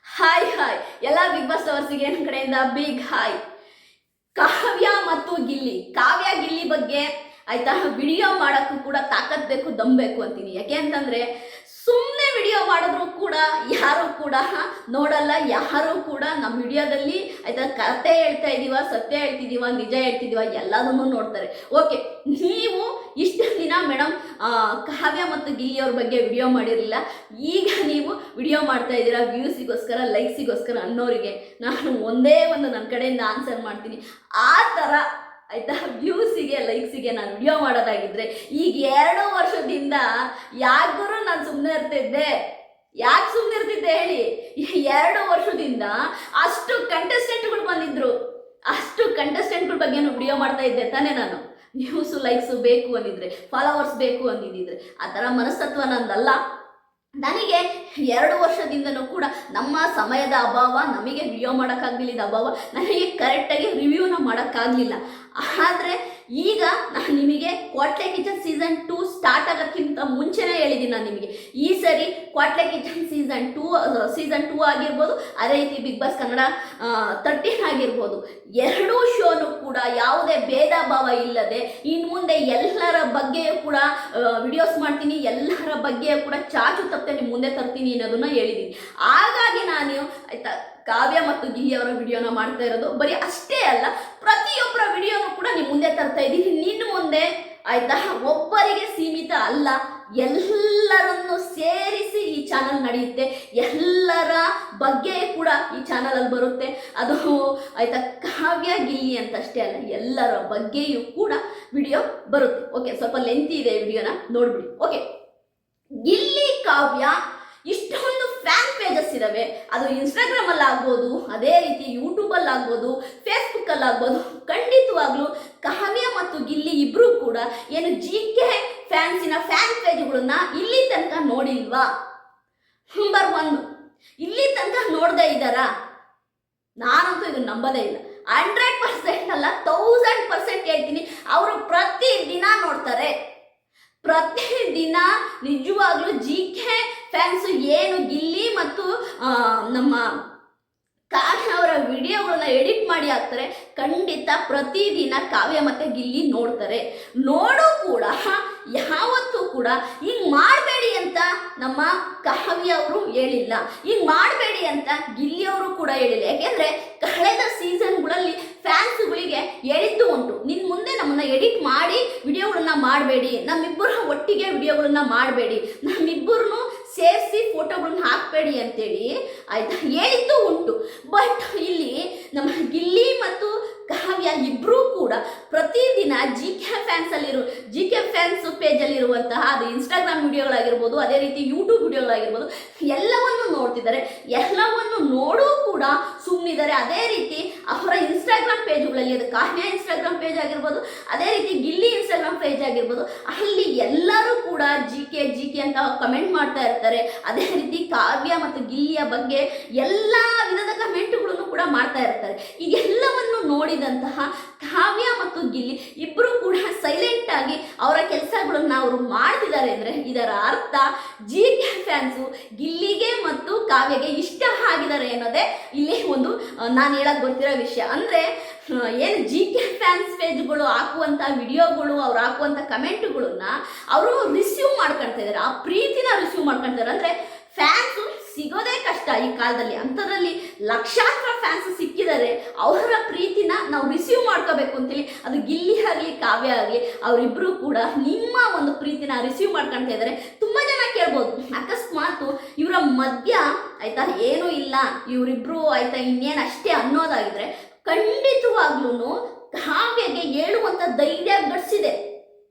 Hi ಎಲ್ಲ big boss ಲವರ್ಸಿಗೆ ನನ್ನ ಕಡೆಯಿಂದ ಬಿಗ್ ಹಾಯ್. ಕಾವ್ಯ ಮತ್ತು ಗಿಲ್ಲಿ, ಕಾವ್ಯ ಗಿಲ್ಲಿ ಬಗ್ಗೆ ಆಯ್ತಾ ವಿಡಿಯೋ ಮಾಡೋಕ್ಕೂ ಕೂಡ ತಾಕತ್ ಬೇಕು, ದಮ್ ಬೇಕು ಅಂತೀನಿ. ಯಾಕೆ ಅಂತಂದ್ರೆ ಸುಮ್ಮನೆ ವಿಡಿಯೋ ಮಾಡಿದ್ರು ಕೂಡ ಯಾರು ಕೂಡ ನೋಡಲ್ಲ, ಯಾರು ಕೂಡ ನಮ್ಮ ವಿಡಿಯೋದಲ್ಲಿ ಆಯ್ತಾ ಕತೆ ಹೇಳ್ತಾ ಇದೀವ, ಸತ್ಯ ಹೇಳ್ತಿದೀವ, ನಿಜ ಹೇಳ್ತಿದೀವ ಎಲ್ಲದನ್ನು ನೋಡ್ತಾರೆ. ಓಕೆ, ನೀವು ಇಷ್ಟು ದಿನ ಮೇಡಮ್ ಕಾವ್ಯ ಮತ್ತು ಗಿಲ್ಲಿ ಅವ್ರ ಬಗ್ಗೆ ವಿಡಿಯೋ ಮಾಡಿರಲಿಲ್ಲ, ಈಗ ನೀವು ವಿಡಿಯೋ ಮಾಡ್ತಾ ಇದ್ದೀರಾ ವ್ಯೂಸಿಗೋಸ್ಕರ, ಲೈಕ್ಸಿಗೋಸ್ಕರ ಅನ್ನೋರಿಗೆ ನಾನು ಒಂದೇ ಒಂದು ನನ್ನ ಕಡೆಯಿಂದ ಆನ್ಸರ್ ಮಾಡ್ತೀನಿ. ಆ ಥರ ಆಯ್ತಾ ವ್ಯೂಸಿಗೆ ಲೈಕ್ಸಿಗೆ ನಾನು ವಿಡಿಯೋ ಮಾಡೋದಾಗಿದ್ರೆ ಈಗ 2 ವರ್ಷದಿಂದ ಯಾಕೂ ನಾನು ಸುಮ್ಮನೆ ಇರ್ತಿದ್ದೆ? ಯಾಕೆ ಸುಮ್ಮನೆ ಇರ್ತಿದ್ದೆ ಹೇಳಿ? 2 ವರ್ಷದಿಂದ ಅಷ್ಟು ಕಂಟೆಸ್ಟೆಂಟ್ಗಳು ಬಂದಿದ್ರು, ಅಷ್ಟು ಕಂಟೆಸ್ಟೆಂಟ್ಗಳ ಬಗ್ಗೆ ವಿಡಿಯೋ ಮಾಡ್ತಾ ಇದ್ದೆ ತಾನೇ ನಾನು. ವ್ಯೂಸು ಲೈಕ್ಸು ಬೇಕು ಅಂದಿದ್ರೆ, ಫಾಲೋವರ್ಸ್ ಬೇಕು ಅಂದಿದ್ದಿದ್ರೆ, ಆ ಥರ ಮನಸ್ತತ್ವ ನಂದಲ್ಲ. ನನಗೆ 2 ವರ್ಷದಿಂದನೂ ಕೂಡ ನಮ್ಮ ಸಮಯದ ಅಭಾವ, ನಮಗೆ ವಿಡಿಯೋ ಮಾಡೋಕ್ಕಾಗಲಿಲ್ಲ ಅಭಾವ, ನನಗೆ ಕರೆಕ್ಟಾಗಿ ರಿವ್ಯೂನ ಮಾಡೋಕ್ಕಾಗಲಿಲ್ಲ. ಆದರೆ ಈಗ ನಾನು ನಿಮಗೆ ಕ್ವಾಟ್ಲೆ ಕಿಚನ್ ಸೀಸನ್ 2 ಸ್ಟಾರ್ಟ್ ಆಗೋಕ್ಕಿಂತ ಮುಂಚೆನೇ ಹೇಳಿದ್ದೀನಿ ನಾನು ನಿಮಗೆ. ಈ ಸರಿ ಕ್ವಾಟ್ಲೆ ಕಿಚನ್ ಸೀಸನ್ 2 ಆಗಿರ್ಬೋದು, ಅದೇ ರೀತಿ ಬಿಗ್ ಬಾಸ್ ಕನ್ನಡ 13 ಆಗಿರ್ಬೋದು, 2 ಶೋನು ಕೂಡ ಯಾವುದೇ ಭೇದ ಭಾವ ಇಲ್ಲದೆ ಇನ್ನು ಮುಂದೆ ಎಲ್ಲರ ಬಗ್ಗೆಯೂ ಕೂಡ ವಿಡಿಯೋಸ್ ಮಾಡ್ತೀನಿ, ಎಲ್ಲರ ಬಗ್ಗೆಯೂ ಕೂಡ ಚಾಚು ತಪ್ಪದೆ ನಿಮ್ಮ ಮುಂದೆ ತರ್ತೀನಿ ಅನ್ನೋದನ್ನ ಹೇಳಿದ್ದೀನಿ. ಹಾಗಾಗಿ ನಾನು ಆಯ್ತಾ ಕಾವ್ಯ ಮತ್ತು ಗಿಲ್ಲಿ ಅವರ ವಿಡಿಯೋನ ಮಾಡ್ತಾ ಇರೋದು. ಬರೀ ಅಷ್ಟೇ ಅಲ್ಲ, ಪ್ರತಿಯೊಬ್ಬರ ವಿಡಿಯೋನು ಕೂಡ ನಿಮ್ಮ ಮುಂದೆ ತರ್ತಾ ಇದ್ದೀನಿ, ನಿನ್ನ ಮುಂದೆ ಆಯ್ತಾ. ಒಬ್ಬರಿಗೆ ಸೀಮಿತ ಅಲ್ಲ, ಎಲ್ಲರನ್ನು ಸೇರಿಸಿ ಈ ಚಾನಲ್ ನಡೆಯುತ್ತೆ, ಎಲ್ಲರ ಬಗ್ಗೆ ಕೂಡ ಈ ಚಾನಲಲ್ಲಿ ಬರುತ್ತೆ. ಅದು ಆಯ್ತಾ ಕಾವ್ಯ ಗಿಲ್ಲಿ ಅಂತ ಅಷ್ಟೇ ಅಲ್ಲ, ಎಲ್ಲರ ಬಗ್ಗೆಯೂ ಕೂಡ ವಿಡಿಯೋ ಬರುತ್ತೆ. ಓಕೆ, ಸ್ವಲ್ಪ ಲೆಂತಿ ಇದೆ, ವಿಡಿಯೋನ ನೋಡ್ಬಿಡಿ. ಓಕೆ, ಗಿಲ್ಲಿ ಕಾವ್ಯ ಇಷ್ಟೊಂದು ಫ್ಯಾನ್ ಪೇಜಸ್ ಇದ್ದಾವೆ. ಅದು ಇನ್ಸ್ಟಾಗ್ರಾಮಲ್ಲಿ ಆಗ್ಬೋದು, ಅದೇ ರೀತಿ ಯೂಟ್ಯೂಬಲ್ಲಿ ಆಗ್ಬೋದು, ಫೇಸ್ಬುಕ್ಕಲ್ಲಿ ಆಗ್ಬೋದು. ಖಂಡಿತವಾಗ್ಲೂ ಕಾವ್ಯ ಮತ್ತು ಗಿಲ್ಲಿ ಇಬ್ಬರು ಕೂಡ ಏನು GK ಫ್ಯಾನ್ಸಿನ ಫ್ಯಾನ್ ಪೇಜ್ಗಳನ್ನ ಇಲ್ಲಿ ತನಕ ನೋಡಿಲ್ವಾ? ನಂಬರ್ 1, ಇಲ್ಲಿ ತನಕ ನೋಡದೇ ಇದ್ದಾರಾ? ನಾನಂತೂ ಇದನ್ನು ನಂಬೋದೇ ಇಲ್ಲ. 100% ಅಲ್ಲ, 1000% ಹೇಳ್ತೀನಿ, ಅವರು ಪ್ರತಿದಿನ ನೋಡ್ತಾರೆ. ಪ್ರತಿದಿನ ನಿಜವಾಗ್ಲೂ GK ಫ್ಯಾನ್ಸು ಏನು ಗಿಲ್ಲಿ ಮತ್ತು ನಮ್ಮ ಕಾವ್ಯ ಅವರ ವಿಡಿಯೋಗಳನ್ನ ಎಡಿಟ್ ಮಾಡಿ ಹಾಕ್ತಾರೆ. ಖಂಡಿತ ಪ್ರತಿದಿನ ಕಾವ್ಯ ಮತ್ತು ಗಿಲ್ಲಿ ನೋಡ್ತಾರೆ. ನೋಡು ಕೂಡ ಯಾವತ್ತೂ ಕೂಡ ಹಿಂಗೆ ಮಾಡಬೇಡಿ ಅಂತ ನಮ್ಮ ಕಾವ್ಯ ಅವರು ಹೇಳಿಲ್ಲ, ಹಿಂಗೆ ಮಾಡಬೇಡಿ ಅಂತ ಗಿಲ್ಲಿ ಅವರು ಕೂಡ ಹೇಳಿಲ್ಲ. ಯಾಕೆಂದರೆ ಕಳೆದ ಸೀಸನ್ಗಳಲ್ಲಿ ಫ್ಯಾನ್ಸುಗಳಿಗೆ ಹೇಳಿದ್ದು ಉಂಟು, ನಿನ್ನ ಮುಂದೆ ನಮ್ಮನ್ನು ಎಡಿಟ್ ಮಾಡಿ ವಿಡಿಯೋಗಳನ್ನ ಮಾಡಬೇಡಿ, ನಮ್ಮಿಬ್ಬರ ಒಟ್ಟಿಗೆ ವಿಡಿಯೋಗಳನ್ನ ಮಾಡಬೇಡಿ, ನಮ್ಮಿಬ್ಬರನ್ನು ಸೇರಿಸಿ ಫೋಟೋಗಳನ್ನ ಹಾಕಬೇಡಿ ಅಂತೇಳಿ ಆಯ್ತಾ ಹೇಳಿದ್ದು ಉಂಟು. ಬಟ್ ಇಲ್ಲಿ ನಮ್ಮ ಗಿಲ್ಲಿ ಮತ್ತು ಕಾವ್ಯ ಇಬ್ಬರೂ ಕೂಡ ಪ್ರತಿದಿನ GK ಫ್ಯಾನ್ಸ್ ಪೇಜಲ್ಲಿರುವಂತಹ ಅದು ಇನ್ಸ್ಟಾಗ್ರಾಮ್ ವಿಡಿಯೋಗಳಾಗಿರ್ಬೋದು, ಅದೇ ರೀತಿ ಯೂಟ್ಯೂಬ್ ವಿಡಿಯೋಗಳಾಗಿರ್ಬೋದು, ಎಲ್ಲವನ್ನು ನೋಡ್ತಿದ್ದಾರೆ. ಎಲ್ಲವನ್ನು ನೋಡೂ ಕೂಡ ಸುಮ್ಮನಿದ್ದಾರೆ. ಅದೇ ರೀತಿ ಅವರ ಇನ್ಸ್ಟಾಗ್ರಾಮ್ ಪೇಜ್ಗಳಲ್ಲಿ, ಅದು ಕಾವ್ಯ ಇನ್ಸ್ಟಾಗ್ರಾಮ್ ಪೇಜ್ ಆಗಿರ್ಬೋದು, ಅದೇ ರೀತಿ ಗಿಲ್ಲಿ ಇನ್ಸ್ಟಾಗ್ರಾಮ್ ಪೇಜ್ ಆಗಿರ್ಬೋದು, ಅಲ್ಲಿ ಎಲ್ಲರೂ ಕೂಡ GK ಅಂತ ಕಮೆಂಟ್ ಮಾಡ್ತಾ ಇರ್ತಾರೆ. ಅದೇ ರೀತಿ ಕಾವ್ಯ ಮತ್ತು ಗಿಲ್ಲಿಯ ಬಗ್ಗೆ ಎಲ್ಲ ವಿಧದ ಕಮೆಂಟ್ಗಳನ್ನು ಕೂಡ ಮಾಡ್ತಾ ಇರ್ತಾರೆ. ಇದೆಲ್ಲವನ್ನು ನೋಡಿದಂತಹ ಕಾವ್ಯ ಮತ್ತು ಗಿಲ್ಲಿ ಇಬ್ಬರು ಕೂಡ ಸೈಲೆಂಟ್ ಆಗಿ ಅವರ ಕೆಲಸಗಳನ್ನ ಅವರು ಮಾಡ್ತಿದ್ದಾರೆ ಅಂದರೆ ಇದರ ಅರ್ಥ GK ಫ್ಯಾನ್ಸು ಗಿಲ್ಲಿಗೆ ಮತ್ತು ಕಾವ್ಯಗೆ ಇಷ್ಟ ಆಗಿದ್ದಾರೆ ಅನ್ನೋದೇ ಇಲ್ಲಿ ಒಂದು ನಾನು ಹೇಳಕ್ಕೆ ಬರ್ತಿರೋ ವಿಷಯ. ಅಂದರೆ ಏನು GK ಫ್ಯಾನ್ಸ್ ಪೇಜ್ಗಳು ಹಾಕುವಂಥ ವಿಡಿಯೋಗಳು, ಅವ್ರು ಹಾಕುವಂಥ ಕಮೆಂಟ್ಗಳನ್ನ ಅವರು ರಿಸೀವ್ ಮಾಡ್ಕೊಳ್ತಾ ಇದ್ದಾರೆ, ಆ ಪ್ರೀತಿನ ರಿಸೀವ್ ಮಾಡ್ಕೊಳ್ತಾರೆ. ಅಂದರೆ ಫ್ಯಾನ್ಸು ಸಿಗೋದೇ ಕಷ್ಟ ಈ ಕಾಲದಲ್ಲಿ, ಅಂಥದ್ರಲ್ಲಿ ಲಕ್ಷಾಂತರ ಫ್ಯಾನ್ಸ್ ಸಿಕ್ಕಿದ್ದಾರೆ. ಅವರ ಪ್ರೀತಿನ ನಾವು ರಿಸೀವ್ ಮಾಡ್ಕೋಬೇಕು ಅಂತೇಳಿ, ಅದು ಗಿಲ್ಲಿ ಆಗಲಿ ಕಾವ್ಯ ಆಗಲಿ ಅವರಿಬ್ಬರು ಕೂಡ ನಿಮ್ಮ ಒಂದು ಪ್ರೀತಿನ ರಿಸೀವ್ ಮಾಡ್ಕೊಳ್ತಾ ಇದ್ದಾರೆ. ತುಂಬ ಜನ ಕೇಳ್ಬೋದು, ಅಕಸ್ಮಾತ್ ಇವರ ಮಧ್ಯ ಆಯ್ತಾ ಏನೂ ಇಲ್ಲ, ಇವರಿಬ್ಬರು ಆಯ್ತಾ ಇನ್ನೇನು ಅಷ್ಟೇ ಅನ್ನೋದಾಗಿದ್ರೆ ಖಂಡಿತವಾಗ್ಲೂ ಕಾವ್ಯಗೆ ಹೇಳುವಂಥ ಧೈರ್ಯ ಗಟ್ಸಿದೆ.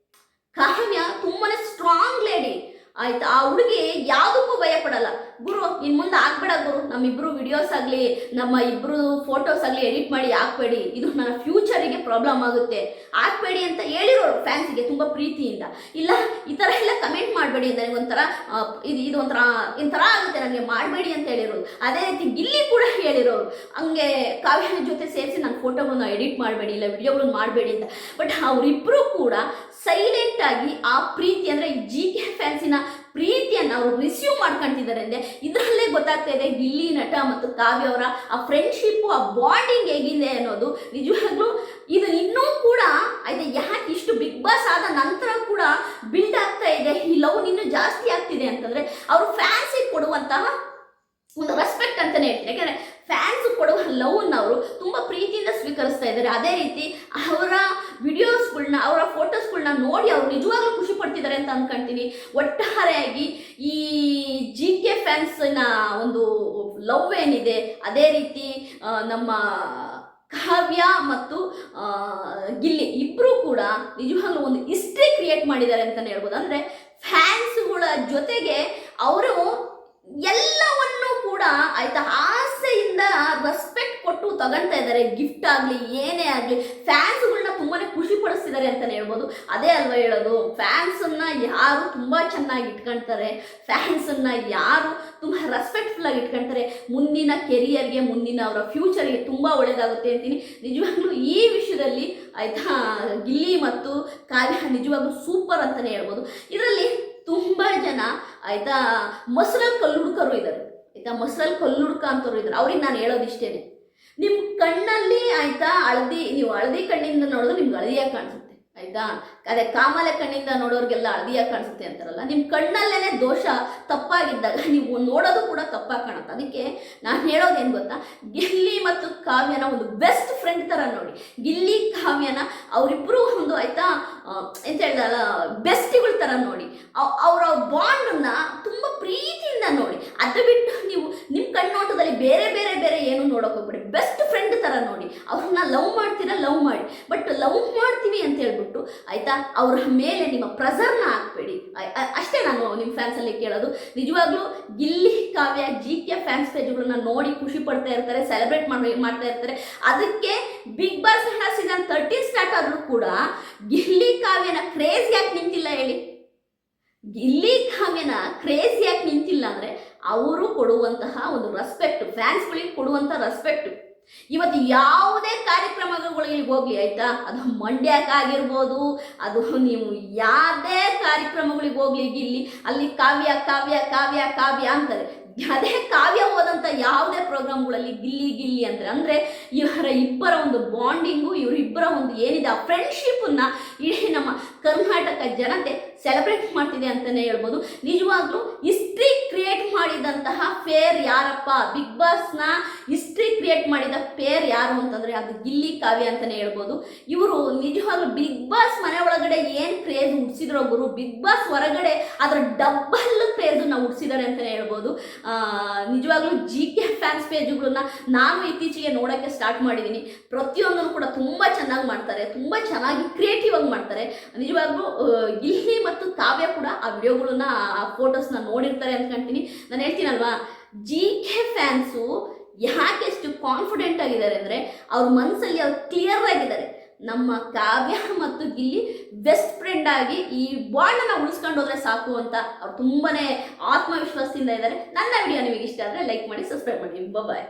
ಕಾವ್ಯ ತುಂಬಾನೇ ಸ್ಟ್ರಾಂಗ್ ಲೇಡಿ ಆಯ್ತಾ. ಆ ಹುಡುಗಿ ಯಾವುದಕ್ಕೂ ಭಯ ಪಡಲ್ಲ. ಗುರು ಇನ್ನು ಮುಂದೆ ಹಾಕ್ಬೇಡ ಗುರು, ನಮ್ಮಿಬ್ಬರು ವಿಡಿಯೋಸ್ ಆಗಲಿ, ನಮ್ಮ ಇಬ್ಬರು ಫೋಟೋಸ್ ಆಗಲಿ ಎಡಿಟ್ ಮಾಡಿ ಹಾಕ್ಬೇಡಿ, ಇದು ನನ್ನ ಫ್ಯೂಚರಿಗೆ ಪ್ರಾಬ್ಲಮ್ ಆಗುತ್ತೆ, ಹಾಕ್ಬೇಡಿ ಅಂತ ಹೇಳಿರೋರು ಫ್ಯಾನ್ಸಿಗೆ ತುಂಬ ಪ್ರೀತಿಯಿಂದ. ಇಲ್ಲ ಈ ಥರ ಎಲ್ಲ ಕಮೆಂಟ್ ಮಾಡಬೇಡಿ ಅಂತ ಒಂಥರ ಇದು ಒಂಥರ ಆಗುತ್ತೆ ನನಗೆ, ಮಾಡಬೇಡಿ ಅಂತ ಹೇಳಿರೋರು. ಅದೇ ರೀತಿ ಗಿಲ್ಲಿ ಕೂಡ ಹೇಳಿರೋರು, ಹಂಗೆ ಕಾವ್ಯನ ಜೊತೆ ಸೇರಿಸಿ ನನ್ನ ಫೋಟೋಗಳನ್ನ ಎಡಿಟ್ ಮಾಡಬೇಡಿ, ಇಲ್ಲ ವಿಡಿಯೋಗಳನ್ನ ಮಾಡಬೇಡಿ ಅಂತ. ಬಟ್ ಅವರಿಬ್ಬರು ಕೂಡ ಸೈಲೆಂಟ್ ಆಗಿ ಆ ಪ್ರೀತಿ ಅಂದರೆ GK ಫ್ಯಾನ್ಸಿನ ಪ್ರೀತಿಯನ್ನು ಅವರು ರಿಸೀವ್ ಮಾಡ್ಕೊಂತಿದ್ದಾರೆ ಅಂದರೆ ಇದರಲ್ಲೇ ಗೊತ್ತಾಗ್ತಾ ಇದೆ ಗಿಲ್ಲಿ ನಟ ಮತ್ತು ಕಾವ್ಯ ಅವರ ಆ ಫ್ರೆಂಡ್ಶಿಪ್ಪು, ಆ ಬಾಂಡಿಂಗ್ ಹೇಗಿದೆ ಅನ್ನೋದು. ನಿಜವಾಗ್ಲೂ ಇದು ಇನ್ನೂ ಕೂಡ ಆಯ್ತಾ, ಯಾಕೆ ಇಷ್ಟು ಬಿಗ್ ಬಾಸ್ ಆದ ನಂತರ ಕೂಡ ಬಿಲ್ಡ್ ಆಗ್ತಾ ಇದೆ, ಈ ಲವ್ ಇನ್ನೂ ಜಾಸ್ತಿ ಆಗ್ತಿದೆ ಅಂತಂದರೆ ಅವರು ಫ್ಯಾನ್ಸಿಗೆ ಕೊಡುವಂತಹ ಒಂದು ರೆಸ್ಪೆಕ್ಟ್ ಅಂತಲೇ ಹೇಳ್ತೀನಿ. ಯಾಕಂದರೆ ಫ್ಯಾನ್ಸ್ ಕೊಡುವ ಲವ್ನ ಅವರು ತುಂಬ ಪ್ರೀತಿಯಿಂದ ಸ್ವೀಕರಿಸ್ತಾ ಇದ್ದಾರೆ. ಅದೇ ರೀತಿ ಅವರ ವಿಡಿಯೋಸ್ಗಳನ್ನ, ಅವರ ಫೋಟೋಸ್ಗಳನ್ನ ನೋಡಿ ಅವರು ನಿಜವಾಗ್ಲೂ ಖುಷಿ ಪಡ್ತಿದ್ದಾರೆ ಅಂತ ಅಂದ್ಕೊಳ್ತೀನಿ. ಒಟ್ಟಾರೆಯಾಗಿ ಈ GK ಫ್ಯಾನ್ಸ್ನ ಒಂದು ಲವ್ ಏನಿದೆ, ಅದೇ ರೀತಿ ನಮ್ಮ ಕಾವ್ಯ ಮತ್ತು ಗಿಲ್ಲಿ ಇಬ್ಬರೂ ಕೂಡ ನಿಜವಾಗ್ಲೂ ಒಂದು ಹಿಸ್ಟ್ರಿ ಕ್ರಿಯೇಟ್ ಮಾಡಿದ್ದಾರೆ ಅಂತಲೇ ಹೇಳ್ಬೋದು. ಅಂದರೆ ಫ್ಯಾನ್ಸ್ಗಳ ಜೊತೆಗೆ ಅವರು ಎಲ್ಲವನ್ನೂ ಕೂಡ ಆಯ್ತಾ ಆಸೆಯಿಂದ ರೆಸ್ಪೆಕ್ಟ್ ಕೊಟ್ಟು ತಗೊಳ್ತಾ ಇದ್ದಾರೆ. ಗಿಫ್ಟ್ ಆಗಲಿ ಏನೇ ಆಗಲಿ ಫ್ಯಾನ್ಸ್ಗಳನ್ನ ತುಂಬಾ ಖುಷಿ ಪಡಿಸ್ತಿದ್ದಾರೆ ಅಂತಲೇ ಹೇಳ್ಬೋದು. ಅದೇ ಅಲ್ವಾ ಹೇಳೋದು, ಫ್ಯಾನ್ಸನ್ನು ಯಾರು ತುಂಬ ಚೆನ್ನಾಗಿ ಇಟ್ಕೊಳ್ತಾರೆ, ಫ್ಯಾನ್ಸನ್ನು ಯಾರು ತುಂಬ ರೆಸ್ಪೆಕ್ಟ್ಫುಲ್ಲಾಗಿ ಇಟ್ಕೊಳ್ತಾರೆ, ಮುಂದಿನ ಕೆರಿಯರ್ಗೆ, ಮುಂದಿನ ಅವರ ಫ್ಯೂಚರ್ಗೆ ತುಂಬ ಒಳ್ಳೆಯದಾಗುತ್ತೆ ಅಂತೀನಿ. ನಿಜವಾಗ್ಲೂ ಈ ವಿಷಯದಲ್ಲಿ ಆಯಿತಾ ಗಿಲ್ಲಿ ಮತ್ತು ಕಾವ್ಯ ನಿಜವಾಗ್ಲೂ ಸೂಪರ್ ಅಂತಲೇ ಹೇಳ್ಬೋದು. ಇದರಲ್ಲಿ ತುಂಬ ಜನ ಆಯಿತಾ ಮೊಸರಲ್ಲಿ ಕಲ್ಲುಡ್ಕರು ಇದ್ದಾರೆ, ಆಯಿತಾ ಮೊಸರಲ್ಲಿ ಕಲ್ಲುಡ್ಕ ಅಂತವ್ರು ಇದ್ದಾರೆ. ಅವ್ರಿಗೆ ನಾನು ಹೇಳೋದಿಷ್ಟೇ, ನಿಮ್ಮ ಕಣ್ಣಲ್ಲಿ ಆಯಿತಾ ನೀವು ಹಳದಿ ಕಣ್ಣಿಂದ ನೋಡಿದ್ರೆ ನಿಮ್ಗೆ ಹಳದಿಯಾಗಿ ಕಾಣಿಸುತ್ತೆ, ಆಯಿತಾ. ಅದೇ ಕಾಮಲೆ ಕಣ್ಣಿಂದ ನೋಡೋರಿಗೆಲ್ಲ ಹಳದಿಯಾಗಿ ಕಾಣಿಸುತ್ತೆ ಅಂತಾರಲ್ಲ, ನಿಮ್ಮ ಕಣ್ಣಲ್ಲೇ ದೋಷ ತಪ್ಪಾಗಿದ್ದಾಗ ನೀವು ನೋಡೋದು ಕೂಡ ತಪ್ಪಾಗಿ ಕಾಣುತ್ತೆ. ಅದಕ್ಕೆ ನಾನು ಹೇಳೋದೇನು ಗೊತ್ತಾ, ಗಿಲ್ಲಿ ಮತ್ತು ಕಾವ್ಯನ ಒಂದು ಬೆಸ್ಟ್ ಫ್ರೆಂಡ್ ಥರ ನೋಡಿ. ಗಿಲ್ಲಿ ಕಾವ್ಯನ ಅವರಿಬ್ಬರು ಒಂದು ಆಯಿತಾ ಎಂತ ಹೇಳ್ದಲ್ಲ ಬೆಸ್ಟಿಗಳ ಥರ ನೋಡಿ. ಅವರ ಬಾಂಡನ್ನು ತುಂಬ ಪ್ರೀತಿಯಿಂದ ನೋಡಿ. ಅದು ಬಿಟ್ಟು ನೀವು ನಿಮ್ಮ ಕಣ್ಣೋಟದಲ್ಲಿ ಬೇರೆ ಬೇರೆ ಬೇರೆ ಏನು ನೋಡೋಕೆ ಹೋಗ್ಬೇಡಿ. ಬೆಸ್ಟ್ ಫ್ರೆಂಡ್ ಥರ ನೋಡಿ. ಅವ್ರನ್ನ ಲವ್ ಮಾಡ್ತೀರಾ, ಲವ್ ಮಾಡಿ, ಬಟ್ ಲವ್ ಮಾಡ್ತೀವಿ ಅಂತ ಹೇಳ್ಬಿಟ್ಟು ಆಯಿತಾ ಅವರ ಮೇಲೆ ನಿಮ್ಮ ಪ್ರೆಸರ್ನ ಹಾಕಬೇಡಿ. ಅಷ್ಟೇ ನಾನು ನಿಮ್ಮ ಫ್ಯಾನ್ಸಲ್ಲಿ ಕೇಳೋದು. ನಿಜವಾಗ್ಲೂ ಗಿಲ್ಲಿ ಕಾವ್ಯ GK ಫ್ಯಾನ್ಸ್ ಪೇಜ್ಗಳನ್ನ ನೋಡಿ ಖುಷಿ ಪಡ್ತಾ ಇರ್ತಾರೆ, ಸೆಲೆಬ್ರೇಟ್ ಮಾಡ್ತಾ ಇರ್ತಾರೆ. ಅದಕ್ಕೆ ಬಿಗ್ ಬಾಸ್ ಸೀಸನ್ 13 ಸ್ಟಾರ್ಟ್ ಆದರೂ ಕೂಡ ಗಿಲ್ಲಿ ಕಾವ್ಯನ ಕ್ರೇಜ್ ಯಾಕೆ ನಿಂತಿಲ್ಲ ಹೇಳಿ? ಗಿಲ್ಲಿ ಕಾವ್ಯನ ಕ್ರೇಜ್ ಯಾಕೆ ನಿಂತಿಲ್ಲ ಅಂದರೆ ಅವರು ಕೊಡುವಂತಹ ಒಂದು ರೆಸ್ಪೆಕ್ಟ್, ಫ್ಯಾನ್ಸ್ಗಳಿಗೆ ಕೊಡುವಂಥ ರೆಸ್ಪೆಕ್ಟ್. ಇವತ್ತು ಯಾವುದೇ ಕಾರ್ಯಕ್ರಮಗಳಿಗೆ ಹೋಗ್ಲಿ ಆಯಿತಾ, ಅದು ಮಂಡ್ಯಕ್ಕಾಗಿರ್ಬೋದು, ಅದು ನೀವು ಯಾವುದೇ ಕಾರ್ಯಕ್ರಮಗಳಿಗೆ ಹೋಗ್ಲಿ ಗಿಲ್ಲಿ ಅಲ್ಲಿ ಕಾವ್ಯ ಕಾವ್ಯ ಕಾವ್ಯ ಕಾವ್ಯ ಅಂತಾರೆ. ಅದೇ ಕಾವ್ಯ ಹೋದಂಥ ಯಾವುದೇ ಪ್ರೋಗ್ರಾಮ್ಗಳಲ್ಲಿ ಗಿಲ್ಲಿ ಗಿಲ್ಲಿ ಅಂತಾರೆ. ಅಂದರೆ ಇವರ ಇಬ್ಬರ ಒಂದು ಬಾಂಡಿಂಗು, ಇವರಿಬ್ಬರ ಒಂದು ಏನಿದೆ ಆ ಫ್ರೆಂಡ್ಶಿಪ್ಪನ್ನು ಇಡೀ ನಮ್ಮ ಕರ್ನಾಟಕ ಜನತೆ ಸೆಲೆಬ್ರೇಟ್ ಮಾಡ್ತಿದೆ ಅಂತಲೇ ಹೇಳ್ಬೋದು. ನಿಜವಾಗ್ಲೂ ಹಿಸ್ಟ್ರಿ ಕ್ರಿಯೇಟ್ ಮಾಡಿದಂತಹ ಪೇರ್ ಯಾರಪ್ಪ, ಬಿಗ್ ಬಾಸ್ನ ಹಿಸ್ಟ್ರಿ ಕ್ರಿಯೇಟ್ ಮಾಡಿದ ಪೇರ್ ಯಾರು ಅಂತಂದರೆ ಅದು ಗಿಲ್ಲಿ ಕಾವ್ಯ ಅಂತಲೇ ಹೇಳ್ಬೋದು. ಇವರು ನಿಜವಾಗ್ಲೂ ಬಿಗ್ ಬಾಸ್ ಮನೆ ಒಳಗಡೆ ಏನು ಕ್ರೇಜ್ ಹುಡ್ಸಿದ್ರೋ ಗುರು, ಬಿಗ್ ಬಾಸ್ ಹೊರಗಡೆ ಅದರ ಡಬ್ಬಲ್ ಕ್ರೇಜನ್ನು ಹುಡ್ಸಿದ್ದಾರೆ ಅಂತಲೇ ಹೇಳ್ಬೋದು. ನಿಜವಾಗ್ಲೂ GK ಫ್ಯಾನ್ಸ್ ಪೇಜುಗಳನ್ನ ನಾನು ಇತ್ತೀಚೆಗೆ ನೋಡೋಕ್ಕೆ ಸ್ಟಾರ್ಟ್ ಮಾಡಿದ್ದೀನಿ. ಪ್ರತಿಯೊಂದನ್ನು ಕೂಡ ತುಂಬ ಚೆನ್ನಾಗಿ ಮಾಡ್ತಾರೆ, ತುಂಬ ಚೆನ್ನಾಗಿ ಕ್ರಿಯೇಟಿವ್ ಆಗಿ ಮಾಡ್ತಾರೆ. ನಿಜವಾಗ್ಲೂ ಗಿಲ್ಲಿ ಮತ್ತು ಕಾವ್ಯ ಕೂಡ ಆ ವಿಡಿಯೋಗಳನ್ನ, ಆ ಫೋಟೋಸ್ನ ನೋಡಿರ್ತಾರೆ ಅಂದ್ಕೊಳ್ತೀನಿ. ನಾನು ಹೇಳ್ತೀನಲ್ವಾ, GK ಫ್ಯಾನ್ಸು ಯಾಕೆಷ್ಟು ಕಾನ್ಫಿಡೆಂಟ್ ಆಗಿದ್ದಾರೆ ಅಂದರೆ ಅವ್ರ ಮನಸ್ಸಲ್ಲಿ ಅವ್ರು ಕ್ಲಿಯರ್ ಆಗಿದ್ದಾರೆ. ನಮ್ಮ ಕಾವ್ಯ ಮತ್ತು ಗಿಲ್ಲಿ ಬೆಸ್ಟ್ ಫ್ರೆಂಡ್ ಆಗಿ ಈ ಬಾಂಡನ್ನು ಉಳಿಸ್ಕೊಂಡು ಹೋದರೆ ಸಾಕು ಅಂತ ಅವ್ರು ತುಂಬಾ ಆತ್ಮವಿಶ್ವಾಸದಿಂದ ಇದ್ದಾರೆ. ನನ್ನ ವಿಡಿಯೋ ನಿಮಗೆ ಇಷ್ಟ ಆದರೆ ಲೈಕ್ ಮಾಡಿ, ಸಬ್ಸ್ಕ್ರೈಬ್ ಮಾಡಿ. ಬಾಯ್.